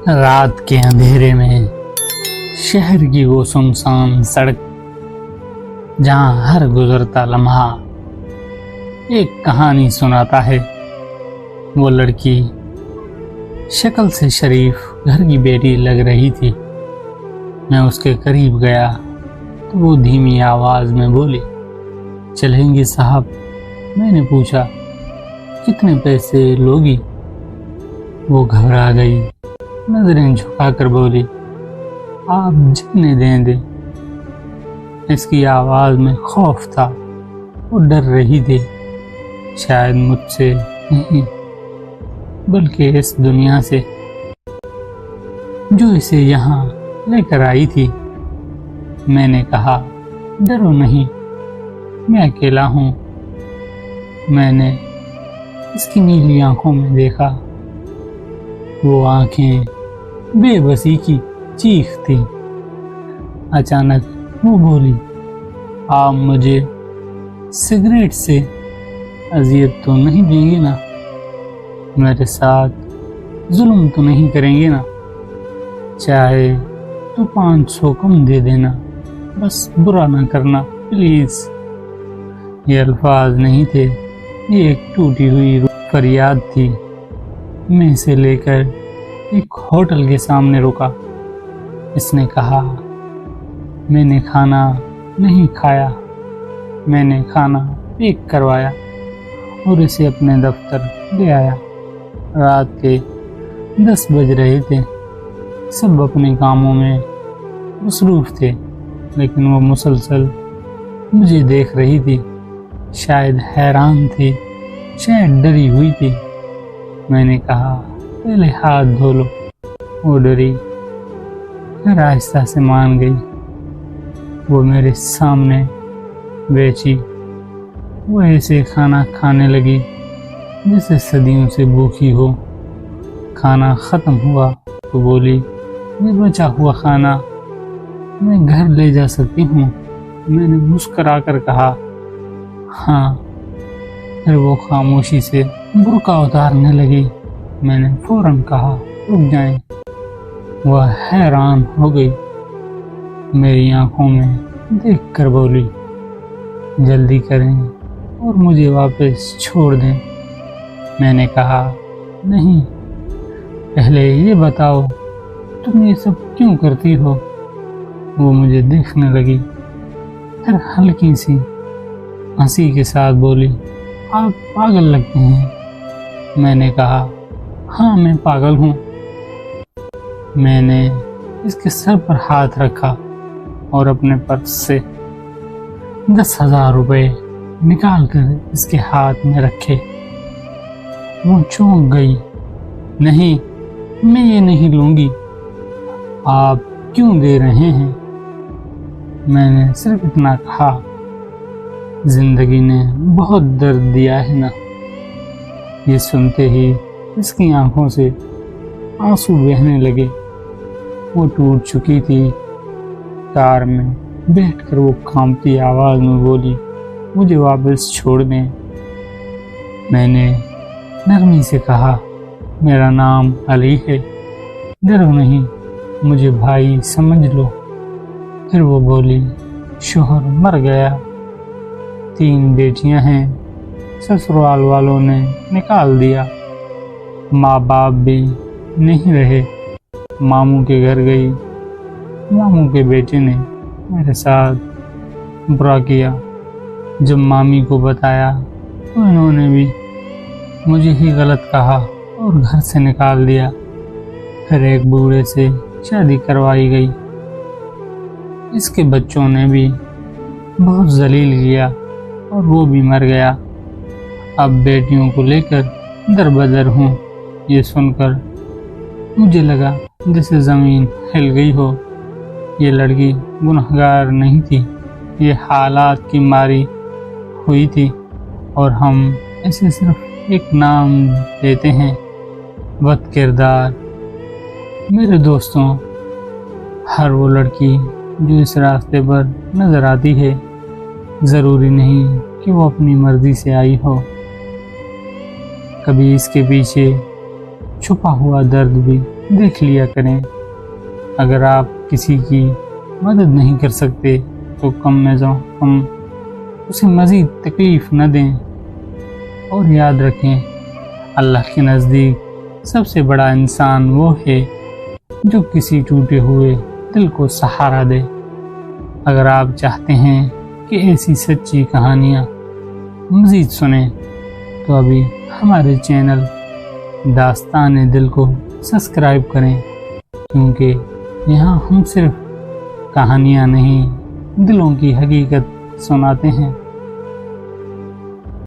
رات کے اندھیرے میں شہر کی وہ سنسان سڑک جہاں ہر گزرتا لمحہ ایک کہانی سناتا ہے، وہ لڑکی شکل سے شریف گھر کی بیٹی لگ رہی تھی۔ میں اس کے قریب گیا تو وہ دھیمی آواز میں بولی، چلیں گے صاحب؟ میں نے پوچھا، کتنے پیسے لوگی؟ وہ گھبرا گئی، نظریں جھکا کر بولی، آپ جتنے دیں۔ اس کی آواز میں خوف تھا، وہ ڈر رہی تھی، شاید مجھ سے نہیں بلکہ اس دنیا سے جو اسے یہاں لے کر آئی تھی۔ میں نے کہا، ڈرو نہیں، میں اکیلا ہوں۔ میں نے اس کی نیلی آنکھوں میں دیکھا، وہ آنکھیں بے بسی کی چیخ تھی۔ اچانک وہ بولی، آپ مجھے سگریٹ سے اذیت تو نہیں دیں گے نا؟ میرے ساتھ ظلم تو نہیں کریں گے نا؟ چاہے تو 500 کم دے دینا، بس برا نہ کرنا پلیز۔ یہ الفاظ نہیں تھے، یہ ایک ٹوٹی ہوئی فریاد تھی۔ میں اسے لے کر ایک ہوٹل کے سامنے رکا۔ اس نے کہا، میں نے کھانا نہیں کھایا، میں نے کھانا پیک کروایا اور اسے اپنے دفتر لے آیا۔ رات کے 10 بج رہے تھے، سب اپنے کاموں میں مصروف تھے، لیکن وہ مسلسل مجھے دیکھ رہی تھی، شاید حیران تھی، شاید ڈری ہوئی تھی۔ میں نے کہا، پہلے ہاتھ دھو لو۔ وہ ڈری، پھر آہستہ سے مان گئی۔ وہ میرے سامنے بیٹھی، وہ ایسے کھانا کھانے لگی جیسے صدیوں سے بھوکی ہو۔ کھانا ختم ہوا تو بولی، یہ بچا ہوا کھانا میں گھر لے جا سکتی ہوں؟ میں نے مسکرا کر کہا، ہاں۔ پھر وہ خاموشی سے برقع اتارنے لگی۔ میں نے فوراً کہا، رک جائیں۔ وہ حیران ہو گئی، میری آنکھوں میں دیکھ کر بولی، جلدی کریں اور مجھے واپس چھوڑ دیں۔ میں نے کہا، نہیں، پہلے یہ بتاؤ تم یہ سب کیوں کرتی ہو؟ وہ مجھے دیکھنے لگی، پھر ہلکی سی ہنسی کے ساتھ بولی، آپ پاگل لگتے ہیں۔ میں نے کہا، ہاں میں پاگل ہوں۔ میں نے اس کے سر پر ہاتھ رکھا اور اپنے پرس سے 10,000 روپے نکال کر اس کے ہاتھ میں رکھے۔ وہ چونک گئی، نہیں، میں یہ نہیں لوں گی۔ آپ کیوں دے رہے ہیں؟ میں نے صرف اتنا کہا، زندگی نے بہت درد دیا ہے نا۔ یہ سنتے ہی اس کی آنکھوں سے آنسو بہنے لگے۔ وہ ٹوٹ چکی تھی۔ کار میں بیٹھ کر وہ کانپتی آواز میں بولی، مجھے واپس چھوڑ دیں۔ میں نے نرمی سے کہا، میرا نام علی ہے، ڈرو نہیں، مجھے بھائی سمجھ لو۔ پھر وہ بولی، شوہر مر گیا، 3 بیٹیاں ہیں، سسرال والوں نے نکال دیا، ماں باپ بھی نہیں رہے، ماموں کے گھر گئی، ماموں کے بیٹے نے میرے ساتھ برا کیا۔ جب مامی کو بتایا تو انہوں نے بھی مجھے ہی غلط کہا اور گھر سے نکال دیا۔ پھر ایک بوڑھے سے شادی کروائی گئی، اس کے بچوں نے بھی بہت ذلیل کیا اور وہ بھی مر گیا۔ اب بیٹیوں کو لے کر در بدر ہوں۔ یہ سن کر مجھے لگا جیسے زمین ہل گئی ہو۔ یہ لڑکی گنہگار نہیں تھی، یہ حالات کی ماری ہوئی تھی، اور ہم اسے صرف ایک نام دیتے ہیں، بد کردار۔ میرے دوستوں، ہر وہ لڑکی جو اس راستے پر نظر آتی ہے، ضروری نہیں کہ وہ اپنی مرضی سے آئی ہو۔ کبھی اس کے پیچھے چھپا ہوا درد بھی دیکھ لیا کریں۔ اگر آپ کسی کی مدد نہیں کر سکتے تو کم از کم اسے مزید تکلیف نہ دیں، اور یاد رکھیں اللہ کے نزدیک سب سے بڑا انسان وہ ہے جو کسی ٹوٹے ہوئے دل کو سہارا دے۔ اگر آپ چاہتے ہیں کہ ایسی سچی کہانیاں مزید سنیں تو ابھی ہمارے چینل داستان دل کو سبسکرائب کریں، کیونکہ یہاں ہم صرف کہانیاں نہیں، دلوں کی حقیقت سناتے ہیں۔